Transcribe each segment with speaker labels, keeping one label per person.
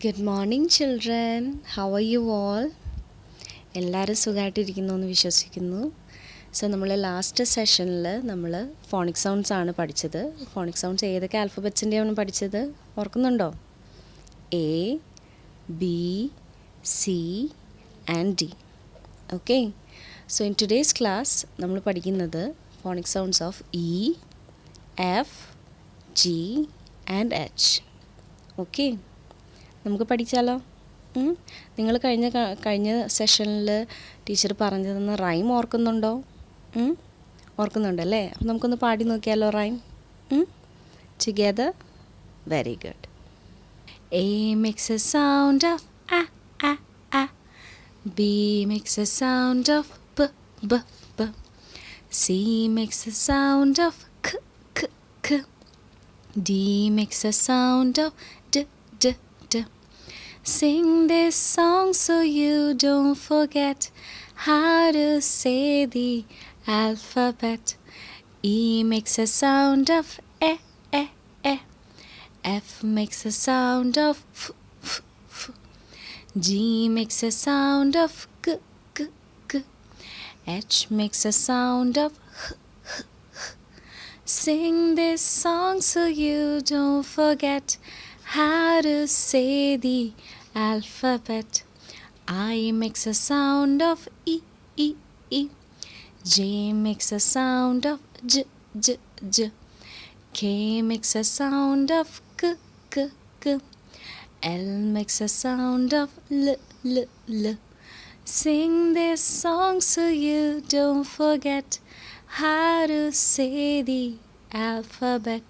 Speaker 1: Good morning children. How are you all? എല്ലാവരും സുഖമായിട്ടിരിക്കുന്നു എന്ന് വിശ്വസിക്കുന്നു. സോ നമ്മൾ ലാസ്റ്റ് സെഷനിൽ നമ്മൾ ഫോണിക് സൗണ്ട്സ് ആണ് പഠിച്ചത്. ഫോണിക് സൗണ്ട്സ് ഏതൊക്കെ ആൽഫബറ്റ്സിൻ്റെയാണ് പഠിച്ചത് ഓർക്കുന്നുണ്ടോ? A, B, C and D. Okay. So in today's class നമ്മൾ പഠിക്കുന്നത് phonic sounds of E, F, G and H. Okay, നമുക്ക് പഠിച്ചാലോ? നിങ്ങൾ കഴിഞ്ഞ സെഷനിൽ ടീച്ചർ പറഞ്ഞു തന്ന റൈം ഓർക്കുന്നുണ്ടോ? ഓർക്കുന്നുണ്ടല്ലേ? അപ്പം നമുക്കൊന്ന് പാടി നോക്കിയാലോ rhyme together. Very good. A makes a sound of a a a. B makes a sound of b b b. C makes a sound of k k k. D makes a sound of d d d. Sing this song so you don't forget how to say the alphabet. E makes a sound of e e e. F makes a sound of f f f. G makes a sound of g g g. H makes a sound of h h h. Sing this song so you don't forget how to say the alphabet. I makes a sound of e e e. J makes a sound of j j j. K makes a sound of k k k. L makes a sound of l l l. Sing this song so you don't forget how to say the alphabet.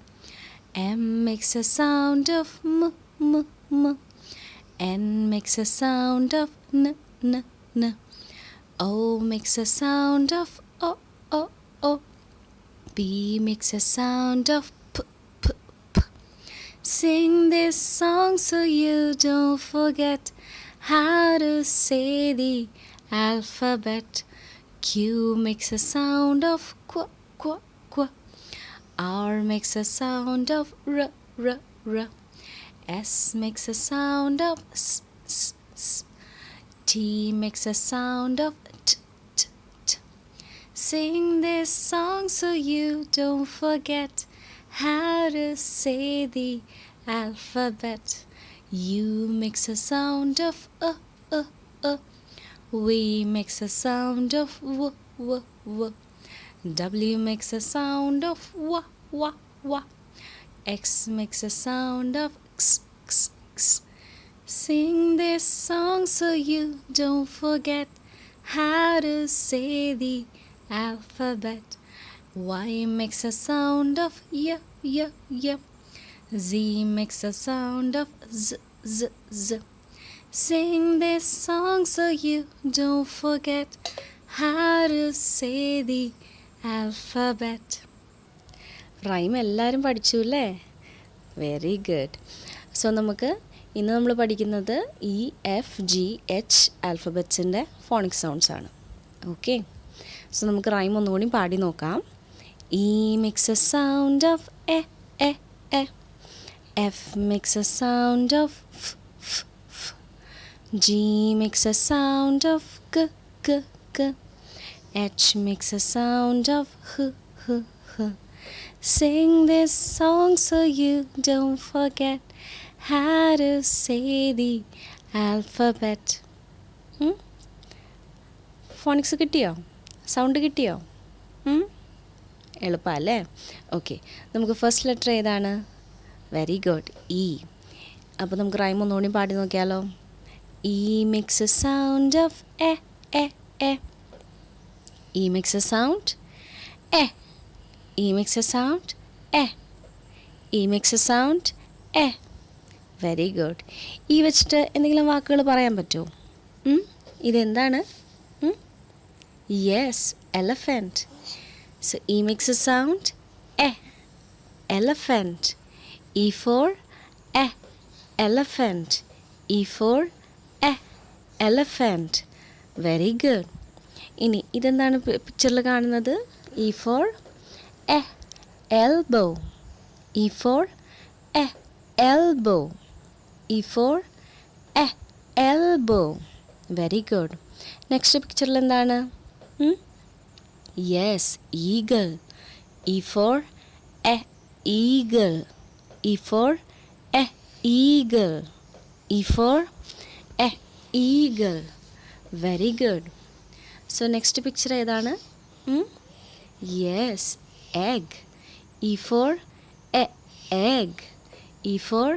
Speaker 1: M makes a sound of m m m. N makes a sound of n n n. O makes a sound of o o o. P makes a sound of p p p. Sing this song so you don't forget how to say the alphabet. Q makes a sound of qu qu qu. R makes a sound of r r r. S makes a sound of s s s. T makes a sound of t t t. Sing this song so you don't forget how to say the alphabet. U makes a sound of V makes a sound of w w w. W makes a sound of w w w. X makes a sound of x x x. Sing this song so you don't forget how to say the alphabet. Y makes a sound of y y y. Z makes a sound of z z z. Sing this song so you don't forget how to say the alphabet. Rhyme എല്ലാവരും പഠിച്ചു അല്ലേ? Very good. So നമുക്ക് ഇന്ന് നമ്മൾ പഠിക്കുന്നത് E, F, G, H ആൽഫബറ്റ്സിൻ്റെ phonic sounds ആണ്. Okay. So നമുക്ക് റൈം ഒന്നുകൂടി പാടി നോക്കാം. E makes a sound of എ എ എ. F makes a sound of ഫ് ഫ് ഫ്. G makes a sound of ക ക ക. H makes a sound of ഹ് ഹ് ഹ്. Sing this song so you don't forget how to say the alphabet. Phonics കിട്ടിയോ? സൗണ്ട് കിട്ടിയോ? എളുപ്പമല്ലേ? ഓക്കെ. നമുക്ക് ഫസ്റ്റ് ലെറ്റർ ഏതാണ്? Very good, E. അപ്പോൾ നമുക്ക് റൈം ഒന്നുകൂടി പാടി നോക്കിയാലോ? E makes a sound of എ എ A. E makes a sound A. E makes a sound e. E makes a sound e. Very good. ഈ വെച്ചിട്ട് എന്തെങ്കിലും വാക്കുകൾ പറയാൻ പറ്റുമോ? ഇതെന്താണ്? Yes, elephant. So E makes a sound e. Elephant. E for e. Elephant. E for e. Elephant. Very good. ഇനി ഇതെന്താണ് പിക്ചറിൽ കാണുന്നത്? E for e, elbow. E for e, elbow. E for elbow. Very good. Next picture എന്താണ്? Yes, eagle. E for eagle. E for eagle. E for eagle. Very good. So next picture ഏതാണ്? Yes, egg. E for egg. E for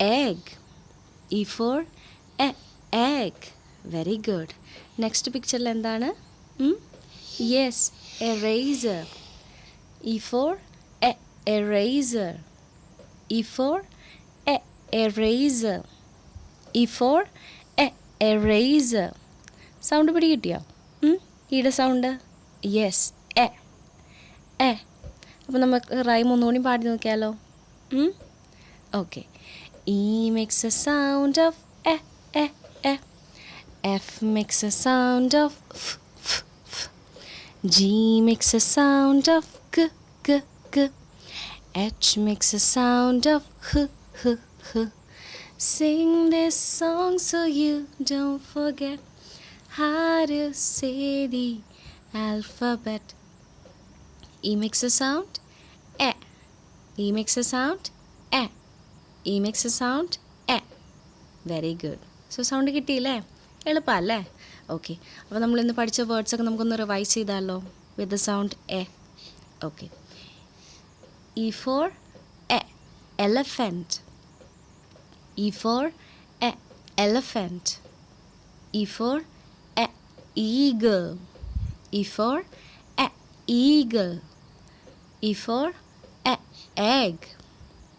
Speaker 1: egg. E for egg. Very good. Next picture എന്താണ്? Yes, eraser. E for eraser. E for eraser. E for eraser. Sound പിടി കിട്ടിയോ? ഈയുടെ sound yes A. അപ്പോൾ നമുക്ക് rhyme ഒന്നുകൂടി പാടി നോക്കിയാലോ? Okay. E makes a sound of e. F makes a sound of f. G makes a sound of g. H makes a sound of h. Sing this song so you don't forget how to say the alphabet. E makes a sound e. E makes a sound e. E makes a sound e. Very good. So sound കിട്ടിയില്ലേ? എളുപ്പമല്ലേ? Okay. അപ്പോൾ നമ്മളിന്ന് പഠിച്ച വേർഡ്സൊക്കെ നമുക്കൊന്ന് revise ചെയ്താലോ with the sound A. Okay. E for elephant. E for elephant. E for eagle. E for eagle. E for egg.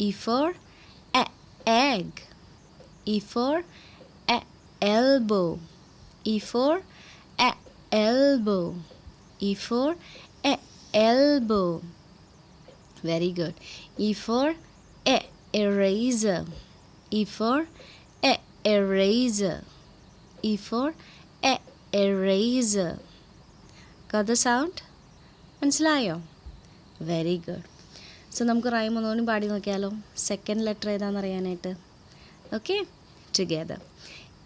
Speaker 1: E for egg. E for elbow. E for elbow. E for elbow. Very good. E for eraser. E for eraser. E for eraser. Got the sound? മനസ്സിലായോ? Very good. So നമുക്ക് rhyme ഒന്നുകൂടി പാടി നോക്കിയാലോ? Second letter ഏതാണെന്ന് അറിയാനായിട്ട്. Okay, together.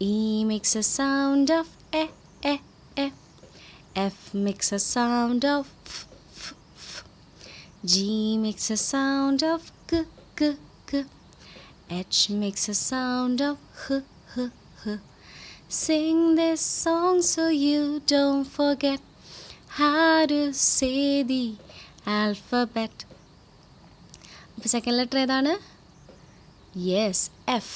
Speaker 1: E makes a sound of e. F makes a sound of f. G makes a sound of g. H makes a sound of h. Sing this song so you don't forget how to say the alphabet. അപ്പോൾ second letter ഏതാണ്? Yes, F.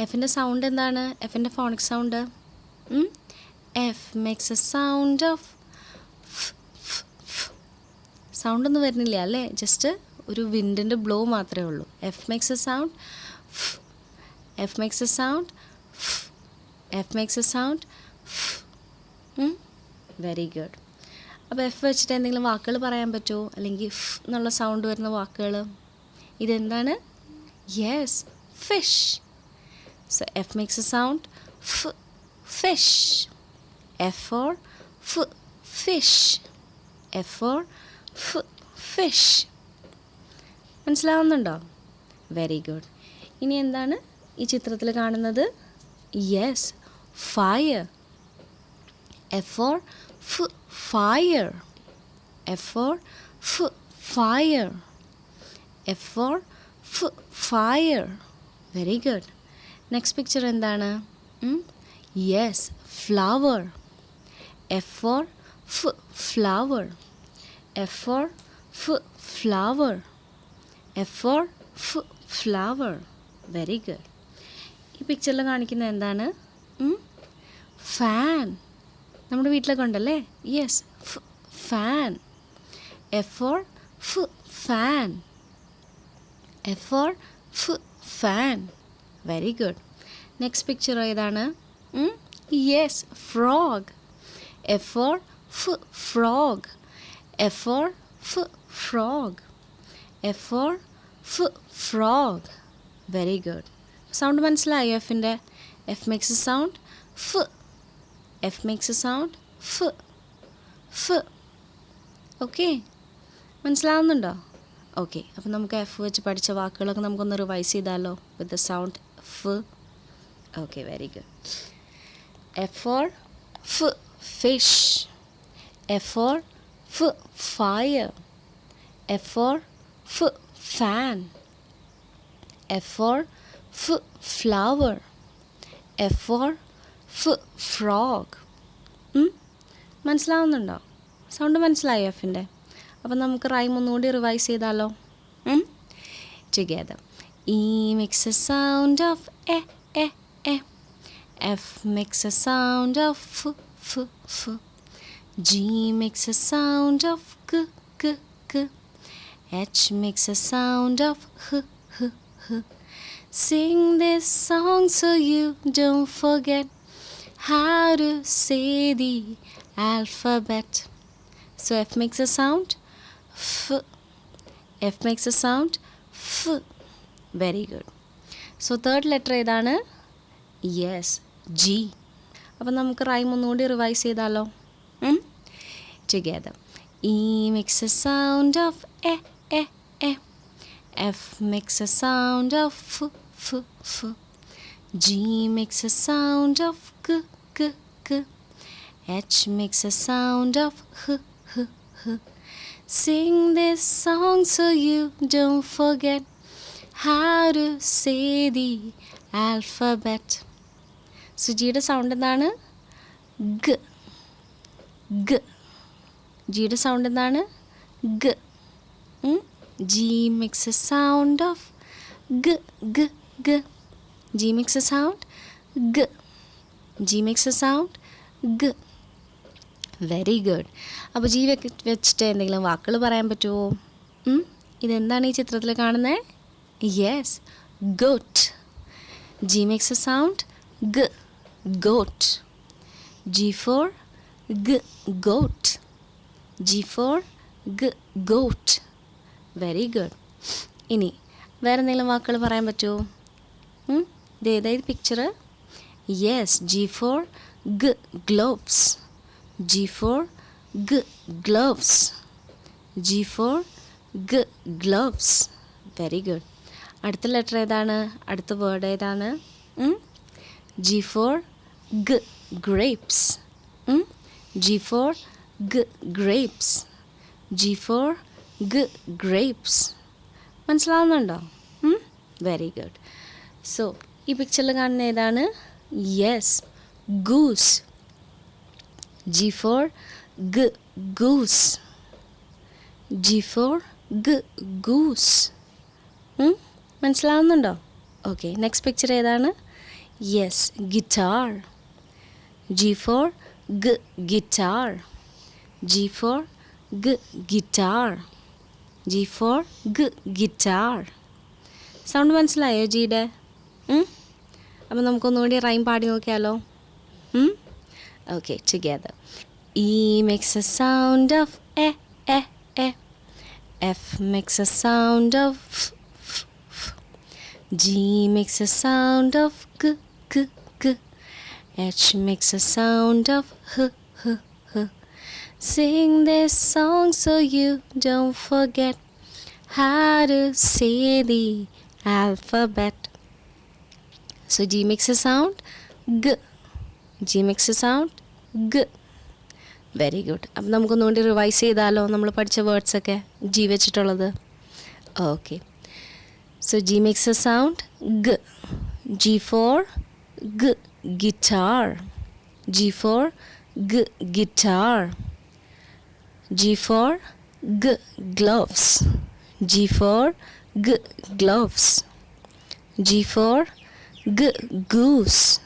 Speaker 1: എഫിൻ്റെ sound എന്താണ്? എഫിൻ്റെ phonics sound F makes a sound of സൗണ്ടൊന്നും വരുന്നില്ല അല്ലേ? Just ഒരു വിൻഡിൻ്റെ ബ്ലോ മാത്രമേ ഉള്ളൂ. F makes a sound. F makes a sound. F makes a sound. Very good. അപ്പോൾ എഫ് വെച്ചിട്ട് എന്തെങ്കിലും വാക്കുകൾ പറയാൻ പറ്റുമോ? അല്ലെങ്കിൽ ഫ് എന്നുള്ള സൗണ്ട് വരുന്ന വാക്കുകൾ ഇതെന്താണ്? Yes, fish. So F makes a sound f, fish. F for f, fish. F for f, fish. മനസ്സിലാവുന്നുണ്ടോ? Very good. ഇനി എന്താണ് ഈ ചിത്രത്തിൽ കാണുന്നത്? Yes, fire. F for f, fire. F for f, fire. F for f, fire. Very good. Next picture എന്താണ്? Yes, flower. F for f, flower. F for f, flower. F for f, flower. Very good. ഈ പിക്ചറിൽ കാണിക്കുന്നത് എന്താണ്? Fan. നമ്മുടെ വീട്ടിലൊക്കെ ഉണ്ടല്ലേ? Yes, fan. F for f, fan. F for f, fan. Very good. Next picture ഏതാണ്? Yes, frog. F for f, frog. F for f, frog. F for f, frog. Very good. Sound മനസ്സിലായോ എഫിൻ്റെ? F makes a sound f. F makes a sound f, f. Okay, മനസ്സിലാവുന്നുണ്ടോ? Okay. അപ്പോൾ നമുക്ക് F വെച്ച് പഠിച്ച വാക്കുകളൊക്കെ നമുക്കൊന്ന് revise ചെയ്താലോ with the sound F. Okay, very good. F for fish. F for fire. F for fan. F for flower. F for frog. മനസ്സിലാവുന്നുണ്ടോ? Sound മനസ്സിലായോ എഫിൻ്റെ? അപ്പം നമുക്ക് റൈം ഒന്നുകൂടി റിവൈസ് ചെയ്താലോ? Together. E makes a sound of e, e, e. F makes a sound of f, f, f. G makes a sound of g, g, g. H makes a sound of h, h, h. Sing this song so you don't forget how to say the alphabet. So F makes a sound f. F makes a sound f. Very good. So third letter ഏതാണ്? Yes, G. അപ്പം നമുക്ക് rhyme ഒന്നുകൂടി revise ചെയ്താലോ? Together. E makes a sound of e, e, e. F makes a sound of f, f, f. G makes a sound of g, g, g. H makes a sound of h, h, h. Sing this song so you don't forget how to say the alphabet. So ജിയുടെ sound എന്താണ്? G. G. ജിയുടെ sound എന്താണ്? G. G makes a sound of g, g, g. G makes a sound g. G makes a sound g. Very good. അപ്പോൾ G വെച്ചിട്ട് എന്തെങ്കിലും വാക്കുകൾ പറയാൻ പറ്റുമോ? ഇതെന്താണ് ഈ ചിത്രത്തിൽ കാണുന്നത്? Yes, got. G makes a sound g, goat. G for g, goat. G for g, goat. Very good. ഇനി വേറെ എന്തെങ്കിലും വാക്കുകൾ പറയാൻ പറ്റുമോ? ഇതേതായത് picture? Yes, G for g, gloves. G for g, gloves. G for g, gloves. Very good. അടുത്ത letter ഏതാണ്? അടുത്ത വേർഡ് ഏതാണ്? G for g, grapes. G for g, grapes. G for g, grapes. മനസ്സിലാവുന്നുണ്ടോ? Very good. സോ ഈ പിക്ചറിൽ കാണുന്ന ഏതാണ്? Yes, goose. G for g, goose. G for g, goose. മനസ്സിലാവുന്നുണ്ടോ? ഓക്കെ, നെക്സ്റ്റ് പിക്ചർ ഏതാണ്? Yes, guitar. G for g, guitar. G for g, guitar. G for g, guitar. Sound മനസ്സിലായോ ജിയുടെ? അപ്പം നമുക്കൊന്നുകൂടി rhyme പാടി നോക്കിയാലോ? Okay, together. E makes a sound of e, e, e. F makes a sound of f, f, f. G makes a sound of g, g, g. H makes a sound of h, h, h. Sing this song so you don't forget how to say the alphabet. So G makes a sound g. G makes a sound g. Very good. അപ്പം നമുക്കൊന്നുകൂടി revise ചെയ്താലോ നമ്മൾ പഠിച്ച വേർഡ്സൊക്കെ G വെച്ചിട്ടുള്ളത്? Okay. So G makes a sound g. G for g, guitar. G for g, guitar. G for g, gloves. G for g, gloves. G for g, goose.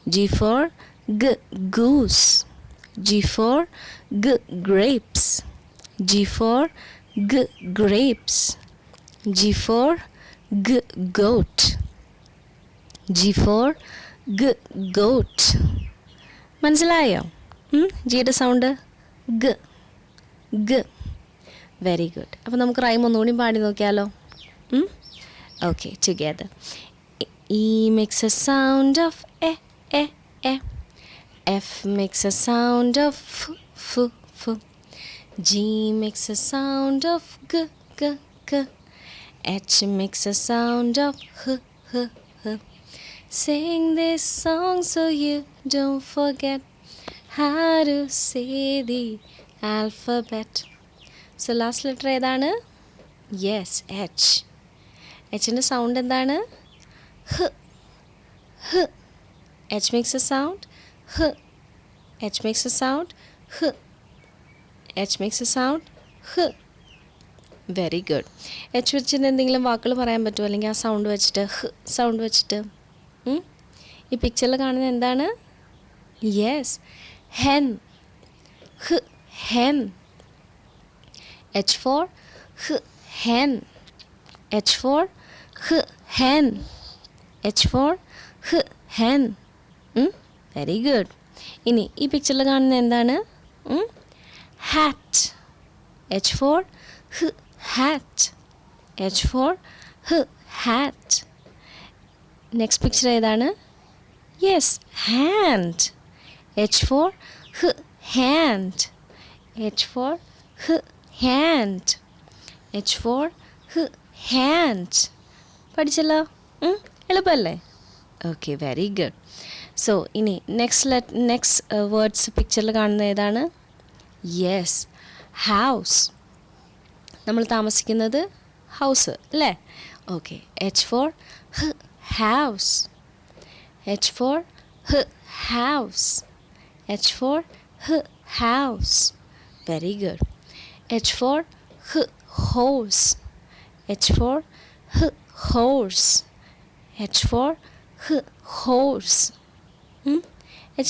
Speaker 1: G for g, goose. G for g, grapes. G for g, grapes. G for g, goat. G for g, goat. മനസ്സിലായോ? ജിയുടെ sound g, g. Very good. അപ്പോൾ നമുക്ക് rhyme ഒന്നുകൂടി പാടി നോക്കിയാലോ? Okay, together. E makes a sound of e, e, e. F makes a sound of f, f, f. G makes a sound of g, g, g. H makes a sound of h, h, h. Sing this song so you don't forget how to say the alphabet. So last letter ഏതാണ്? Yes, H. Hന്റെ sound എന്താണ്? H. H. H makes a sound. H. H makes a sound. H. H makes a sound. H. Very good. H വെച്ചിട്ട് എന്തെങ്കിലും വാക്കുകൾ പറയാൻ പറ്റുമോ? അല്ലെങ്കിൽ ആ sound വെച്ചിട്ട് സൗണ്ട് വെച്ചിട്ട് ഈ പിക്ചറിൽ കാണുന്നത് എന്താണ്? Yes, hen. Hen. H for hen. H for hen. H for hen. Very good. ഇനി ഈ പിക്ചറിൽ കാണുന്നത് എന്താണ്? Hat. H for hat. H for hat. Next picture ഏതാണ്? Yes, hand. H for hand. H for hand. H for hand. പഠിച്ചല്ലോ? എളുപ്പമല്ലേ? Okay, very good. So ഇനി next words പിക്ചറിൽ കാണുന്നത് ഏതാണ്? Yes, house. നമ്മൾ താമസിക്കുന്നത് ഹൗസ് അല്ലേ? Okay. H for house. H for house. H for house. Very good. H for horse. H for horse. H for horse.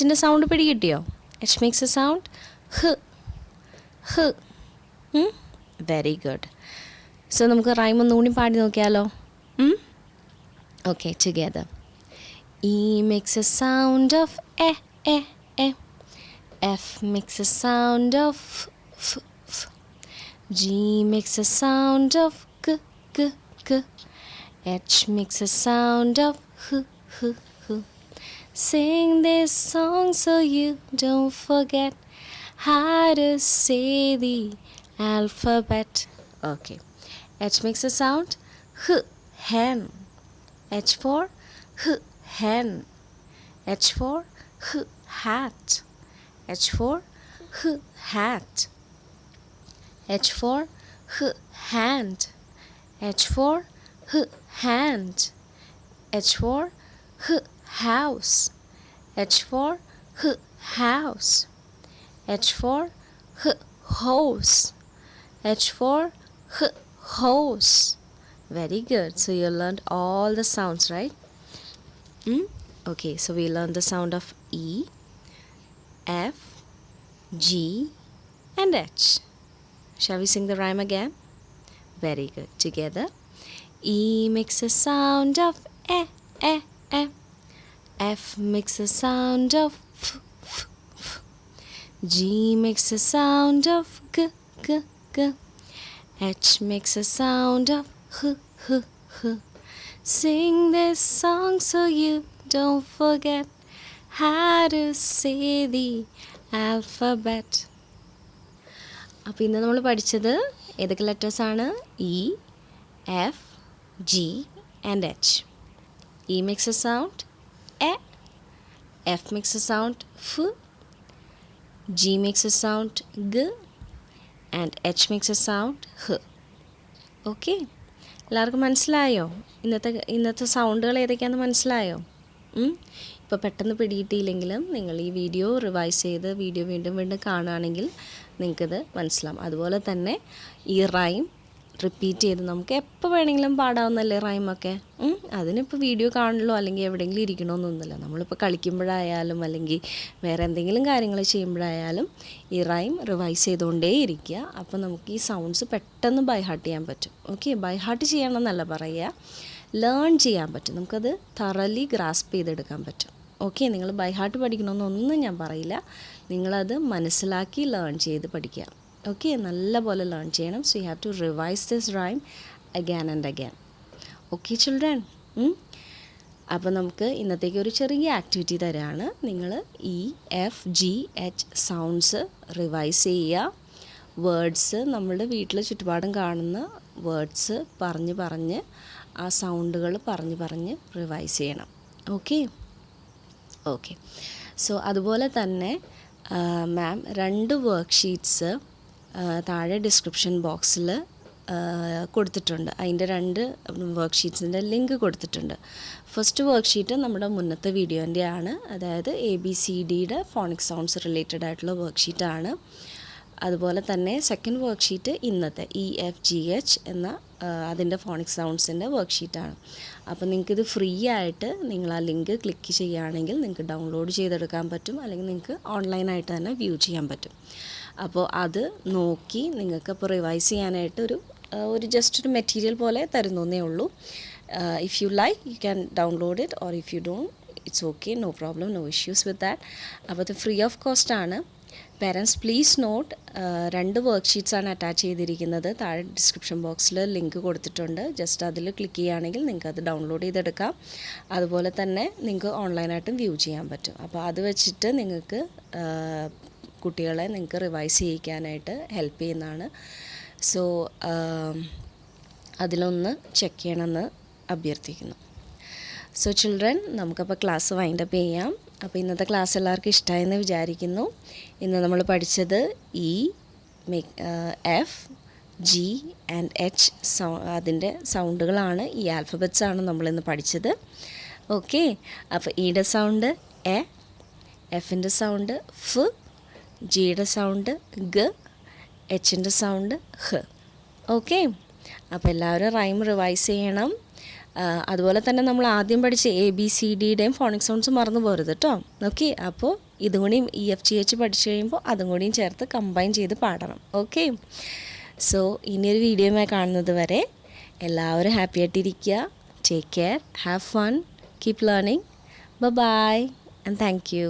Speaker 1: Hന്റെ സൗണ്ട് പിടികിട്ടിയോ? H makes a sound. Very good. So നമുക്ക് rhyme ഒന്നുകൂടി പാടി നോക്കിയാലോ? Okay, together. E makes a sound of e, e, e. F makes a sound of f, f. G makes a sound of g, g, g. H makes a sound of h, h, h. Sing this song so you don't forget how to say the alphabet. Okay. H makes a sound hen. H for hen. H for hat. H for hat. H for hand. H for hand. H for house. H for house. H for hose. H for hose. Very good. So you learned all the sounds, right? Okay, so we learned the sound of E, F, G, and H. Shall we sing the rhyme again? Very good. Together. E makes a sound of E, E, E. F makes a sound of F, F, F. G makes a sound of G, G, G. H makes a sound of H, H, H. Sing this song so you don't forget how to say the alphabet. അപ്പോൾ ഇന്ന് നമ്മൾ പഠിച്ചത് ഏതൊക്കെ ലെറ്റേഴ്സാണ്? E, F, G and H. E makes a sound e, F makes a sound f, G makes a sound g, and H makes a sound h. Okay, എല്ലാവർക്കും മനസ്സിലായോ? ഇന്നത്തെ സൗണ്ടുകൾ ഏതൊക്കെയാണെന്ന് മനസ്സിലായോ? ഇപ്പോൾ പെട്ടെന്ന് പിടികിട്ടിയില്ലെങ്കിലും നിങ്ങൾ ഈ വീഡിയോ റിവൈസ് ചെയ്ത് വീഡിയോ വീണ്ടും വീണ്ടും കാണുകയാണെങ്കിൽ നിങ്ങൾക്കത് മനസ്സിലാവും. അതുപോലെ തന്നെ ഈ റൈം റിപ്പീറ്റ് ചെയ്ത് നമുക്ക് എപ്പോൾ വേണമെങ്കിലും പാടാവുന്നല്ലേ റൈമൊക്കെ. അതിനിപ്പോൾ വീഡിയോ കാണണല്ലോ അല്ലെങ്കിൽ എവിടെയെങ്കിലും ഇരിക്കണമെന്നൊന്നുമില്ല. നമ്മളിപ്പോൾ കളിക്കുമ്പോഴായാലും അല്ലെങ്കിൽ വേറെ എന്തെങ്കിലും കാര്യങ്ങൾ ചെയ്യുമ്പോഴായാലും ഈ റൈം റിവൈസ് ചെയ്തുകൊണ്ടേ ഇരിക്കുക. അപ്പോൾ നമുക്ക് ഈ സൗണ്ട്സ് പെട്ടെന്ന് ബൈ ഹാർട്ട് ചെയ്യാൻ പറ്റും. ഓക്കെ, ബൈ ഹാർട്ട് ചെയ്യണമെന്നല്ല പറയുക, ലേൺ ചെയ്യാൻ പറ്റും. നമുക്കത് തറലി ഗ്രാസ്പ് ചെയ്തെടുക്കാൻ പറ്റും. ഓക്കെ, നിങ്ങൾ ബൈ ഹാർട്ട് പഠിക്കണമെന്നൊന്നും ഞാൻ പറയില്ല, നിങ്ങളത് മനസ്സിലാക്കി ലേൺ ചെയ്ത് പഠിക്കുക. ഓക്കെ, നല്ല പോലെ ലേൺ ചെയ്യണം. So you have to revise this rhyme again and again. Okay children, അപ്പോൾ നമുക്ക് ഇന്നത്തേക്ക് ഒരു ചെറിയ ആക്ടിവിറ്റി തരാണ്. നിങ്ങൾ E, F, G, H sounds revise ചെയ്യുക. വേർഡ്സ് നമ്മളുടെ വീട്ടിൽ ചുറ്റുപാടും കാണുന്ന വേർഡ്സ് പറഞ്ഞ് ആ സൗണ്ടുകൾ പറഞ്ഞ് റിവൈസ് ചെയ്യണം. Okay okay. സോ അതുപോലെ തന്നെ മാം 2 വർക്ക്ഷീറ്റ്സ് താഴെ ഡിസ്ക്രിപ്ഷൻ ബോക്സിൽ കൊടുത്തിട്ടുണ്ട്. അതിൻ്റെ 2 വർക്ക്ഷീറ്റ്സിൻ്റെ ലിങ്ക് കൊടുത്തിട്ടുണ്ട്. ഫസ്റ്റ് വർക്ക്ഷീറ്റ് നമ്മുടെ മുന്നത്തെ വീഡിയോൻ്റെ ആണ്, അതായത് ABCDയുടെ ഫോണിക് സൗണ്ട്സ് റിലേറ്റഡ് ആയിട്ടുള്ള വർക്ക്ഷീറ്റാണ്. അതുപോലെ തന്നെ സെക്കൻഡ് വർക്ക്ഷീറ്റ് ഇന്നത്തെ EFGH എന്ന അതിൻ്റെ ഫോണിക് സൗണ്ട്സിൻ്റെ വർക്ക്ഷീറ്റാണ്. അപ്പോൾ നിങ്ങൾക്കിത് ഫ്രീ ആയിട്ട് നിങ്ങൾ ആ ലിങ്ക് ക്ലിക്ക് ചെയ്യുകയാണെങ്കിൽ നിങ്ങൾക്ക് ഡൗൺലോഡ് ചെയ്തെടുക്കാൻ പറ്റും, അല്ലെങ്കിൽ നിങ്ങൾക്ക് ഓൺലൈനായിട്ട് തന്നെ വ്യൂ ചെയ്യാൻ പറ്റും. അപ്പോൾ അത് നോക്കി നിങ്ങൾക്ക് അപ്പോൾ റിവൈസ് ചെയ്യാനായിട്ട് ഒരു ജസ്റ്റ് ഒരു മെറ്റീരിയൽ പോലെ തരുന്നേ ഉള്ളൂ. If you like you can download it, or if you don't it's okay, no problem, no issues with that. അപ്പോൾ അത് ഫ്രീ ഓഫ് കോസ്റ്റ് ആണ്. പേരൻസ് പ്ലീസ് നോട്ട്, 2 വർക്ക്ഷീറ്റ്സാണ് അറ്റാച്ച് ചെയ്തിരിക്കുന്നത്. താഴെ ഡിസ്ക്രിപ്ഷൻ ബോക്സിൽ ലിങ്ക് കൊടുത്തിട്ടുണ്ട്. ജസ്റ്റ് അതിൽ ക്ലിക്ക് ചെയ്യുകയാണെങ്കിൽ നിങ്ങൾക്ക് അത് ഡൗൺലോഡ് ചെയ്തെടുക്കാം. അതുപോലെ തന്നെ നിങ്ങൾക്ക് ഓൺലൈനായിട്ടും വ്യൂ ചെയ്യാൻ പറ്റും. അപ്പോൾ അത് വെച്ചിട്ട് നിങ്ങൾക്ക് കുട്ടികളെ നിങ്ങൾക്ക് റിവൈസ് ചെയ്യിക്കാനായിട്ട് ഹെൽപ്പ് ചെയ്യുന്നതാണ്. സോ അതിലൊന്ന് ചെക്ക് ചെയ്യണമെന്ന് അഭ്യർത്ഥിക്കുന്നു. സോ ചിൽഡ്രൻ, നമുക്കപ്പോൾ ക്ലാസ് വൈൻഡപ്പ് ചെയ്യാം. അപ്പോൾ ഇന്നത്തെ ക്ലാസ് എല്ലാവർക്കും ഇഷ്ടമായെന്ന് വിചാരിക്കുന്നു. ഇന്ന് നമ്മൾ പഠിച്ചത് E, F, G and H അതിൻ്റെ സൗണ്ടുകളാണ്, ഈ ആൽഫബറ്റ്സാണ് നമ്മളിന്ന് പഠിച്ചത്. ഓക്കെ. അപ്പോൾ ഇയുടെ സൗണ്ട് എ, എഫിൻ്റെ സൗണ്ട് ഫ്, ജിയുടെ സൗണ്ട് ഗ, എച്ചിൻ്റെ സൗണ്ട് ഹ്. ഓക്കെ. അപ്പോൾ എല്ലാവരും റൈം റിവൈസ് ചെയ്യണം. അതുപോലെ തന്നെ നമ്മൾ ആദ്യം പഠിച്ച ABCDയുടെയും ഫോണിക് സൗണ്ട്സ് മറന്നു പോരുത് കേട്ടോ. ഓക്കെ. അപ്പോൾ ഇതും കൂടിയും EFGH പഠിച്ചു കഴിയുമ്പോൾ അതും കൂടിയും ചേർത്ത് കമ്പൈൻ ചെയ്ത് പാടണം. ഓക്കെ. സോ ഇനിയൊരു വീഡിയോയുമായി കാണുന്നത് വരെ എല്ലാവരും ഹാപ്പി ആയിട്ടിരിക്കുക. Take care, have fun, keep learning. Bye and thank U.